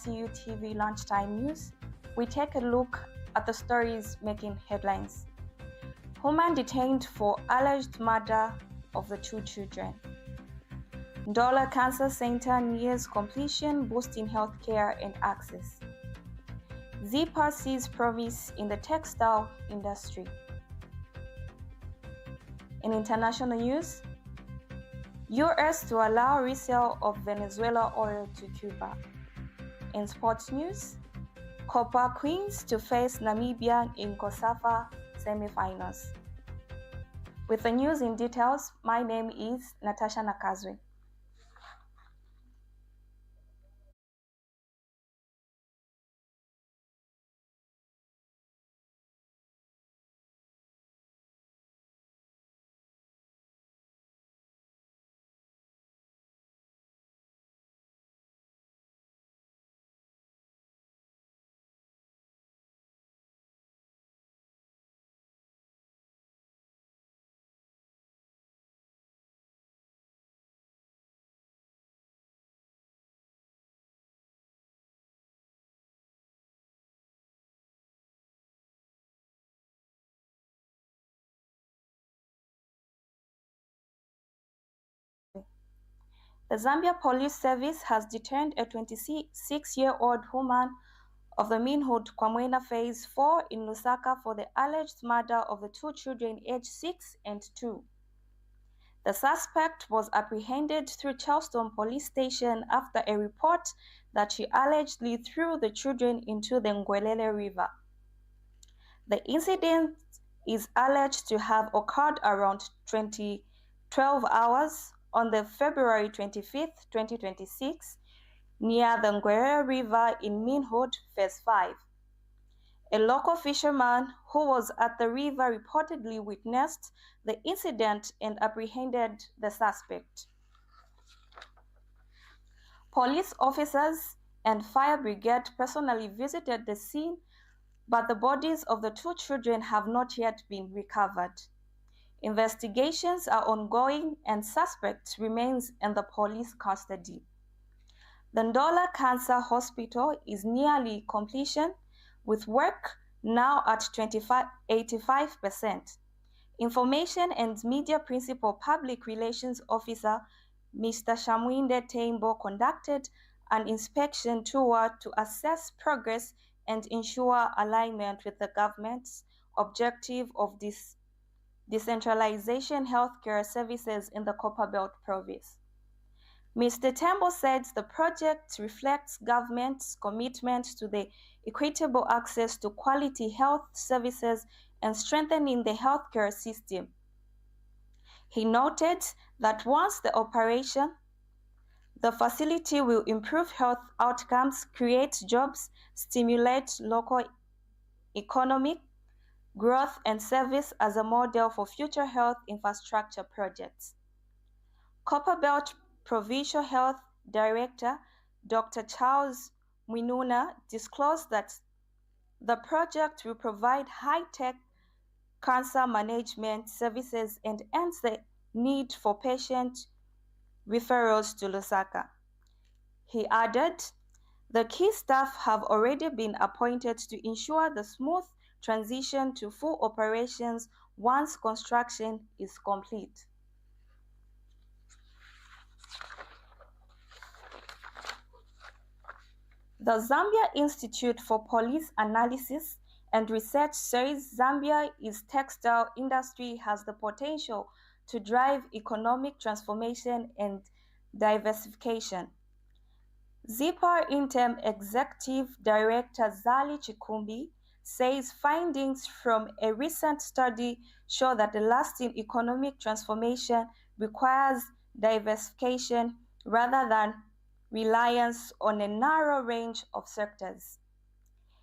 ICU TV Lunchtime News, we take a look at the stories making headlines. Woman detained for alleged murder of the 2 children. Ndola Cancer Center nears completion, boosting healthcare and access. Zipar sees promise in the textile industry. In international news, US to allow resale of Venezuelan oil to Cuba. In sports news, Copa Queens to face Namibia in cosafa semifinals. With the news in details, my name is Natasha Nakazwe. The Zambia Police Service has detained a 26-year-old woman of the Minhood Kwamwena Phase 4 in Lusaka for the alleged murder of the 2 children aged 6 and 2. The suspect was apprehended through Charleston Police Station after a report that she allegedly threw the children into the Ngwelele River. The incident is alleged to have occurred around 12 hours on the February 25, 2026, near the Ngwelele River in Minhood, Phase 5. A local fisherman who was at the river reportedly witnessed the incident and apprehended the suspect. Police officers and fire brigade personally visited the scene, but the bodies of the 2 children have not yet been recovered. Investigations are ongoing and suspect remains in the police custody. The Ndola Cancer Hospital is nearly completion, with work now at 85%. Information and Media Principal Public Relations Officer Mr. Shamwinde Tembo conducted an inspection tour to assess progress and ensure alignment with the government's objective of decentralization healthcare services in the Copperbelt province. Mr. Tembo said the project reflects government's commitment to the equitable access to quality health services and strengthening the healthcare system. He noted that once the operation, the facility will improve health outcomes, create jobs, stimulate local economic growth, and service as a model for future health infrastructure projects. Copperbelt Provincial Health Director Dr. Charles Mwinuna disclosed that the project will provide high-tech cancer management services and ends the need for patient referrals to Lusaka. He added, the key staff have already been appointed to ensure the smooth transition to full operations once construction is complete. The Zambia Institute for Police Analysis and Research says Zambia's textile industry has the potential to drive economic transformation and diversification. Zipar Interim Executive Director Zali Chikumbi says findings from a recent study show that the lasting economic transformation requires diversification rather than reliance on a narrow range of sectors.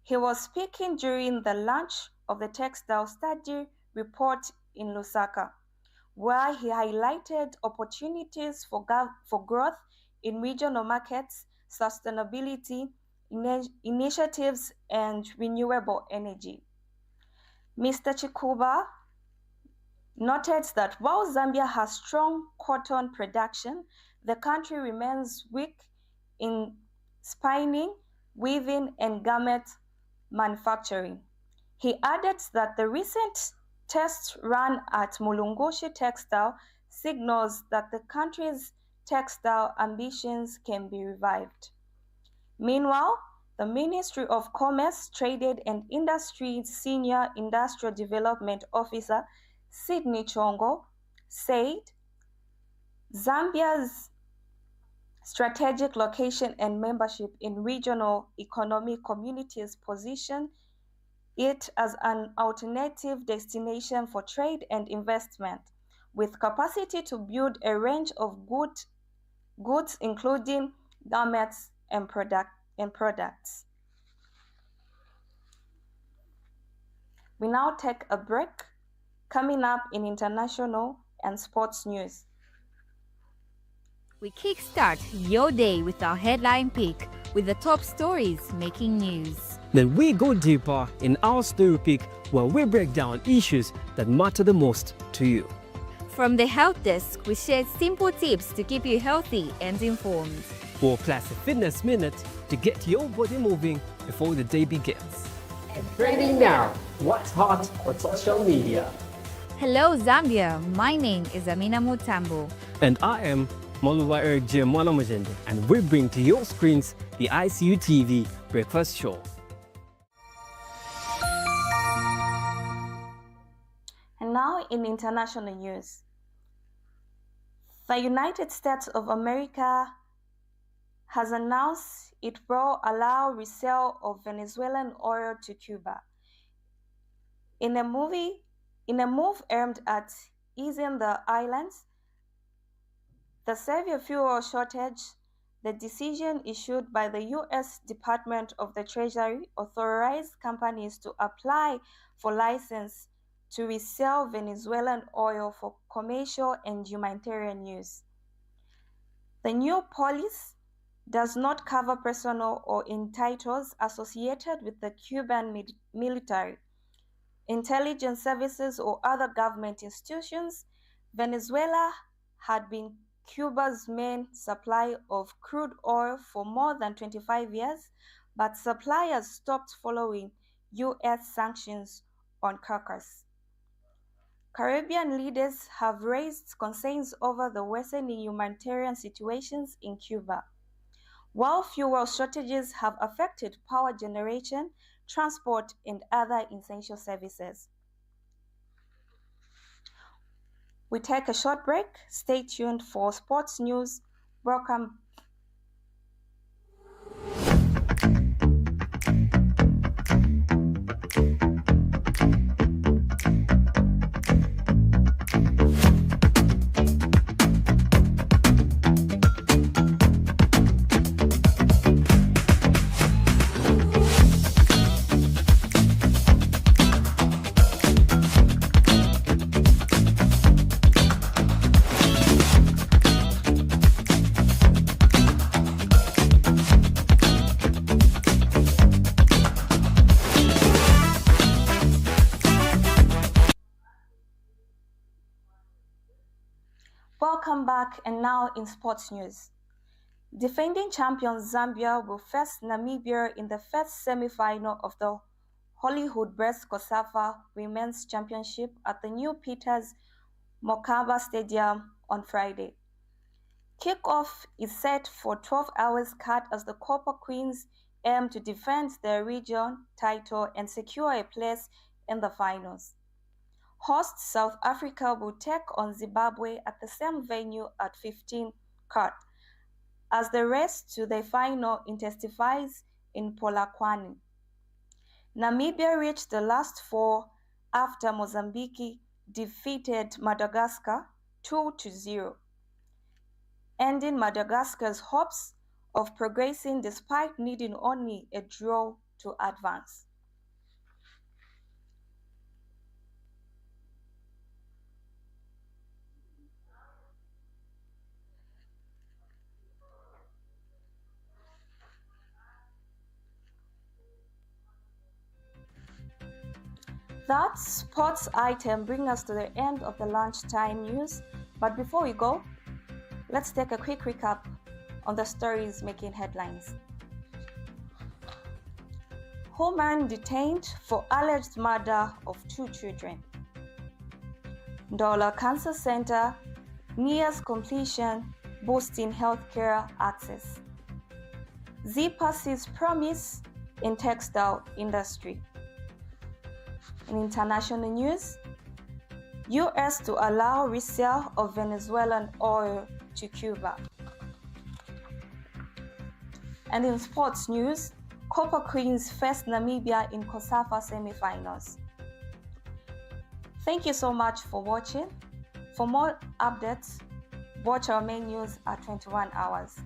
He was speaking during the launch of the textile study report in Lusaka, where he highlighted opportunities for growth in regional markets, sustainability initiatives, and renewable energy. Mr. Chikuba noted that while Zambia has strong cotton production, the country remains weak in spinning, weaving, and garment manufacturing. He added that the recent tests run at Mulungushi Textile signals that the country's textile ambitions can be revived. Meanwhile, the Ministry of Commerce, Trade and Industry's Senior Industrial Development Officer, Sydney Chongo, said Zambia's strategic location and membership in regional economic communities position it as an alternative destination for trade and investment, with capacity to build a range of goods including garments and products. We now take a break. Coming up in international and sports news. We kickstart your day with our headline pick with the top stories making news. Then we go deeper in our story pick where we break down issues that matter the most to you. From the Health Desk, we share simple tips to keep you healthy and informed. Or plus a fitness minute to get your body moving before the day begins. And trending now, what's hot on social media? Hello Zambia, my name is Amina Mutambo. And I am Moluwa Eric J. Mwanamujende, and we bring to your screens the ICU TV Breakfast Show. And now in international news. The United States of America has announced it will allow resale of Venezuelan oil to Cuba. In a move aimed at easing the islands, the severe fuel shortage, the decision issued by the U.S. Department of the Treasury authorized companies to apply for license to resell Venezuelan oil for commercial and humanitarian use. The new policy does not cover personnel or entitles associated with the Cuban military, intelligence services, or other government institutions. Venezuela had been Cuba's main supply of crude oil for more than 25 years, but suppliers stopped following U.S. sanctions on Caracas. Caribbean leaders have raised concerns over the worsening humanitarian situations in Cuba, while fuel shortages have affected power generation, transport, and other essential services. We take a short break. Stay tuned for sports news. Welcome. Welcome back, and now in sports news. Defending champions Zambia will face Namibia in the first semi-final of the Hollywood-based COSAFA Women's Championship at the new Peters Mokaba Stadium on Friday. Kickoff is set for 12 hours cut as the Copper Queens aim to defend their region title and secure a place in the finals. Host South Africa will take on Zimbabwe at the same venue at 15 cut, as the race to the final intensifies in Polokwane. Namibia reached the last four after Mozambique defeated Madagascar 2-0, ending Madagascar's hopes of progressing despite needing only a draw to advance. That sports item brings us to the end of the lunchtime news. But before we go, let's take a quick recap on the stories making headlines. woman detained for alleged murder of 2 children. Ndola Cancer Center nears completion, boosting healthcare access. Zipar sees promise in textile industry. In international news, US to allow resale of Venezuelan oil to Cuba. And in sports news, Copper Queens face Namibia in COSAFA semi-finals. Thank you so much for watching. For more updates, watch our main news at 21 hours.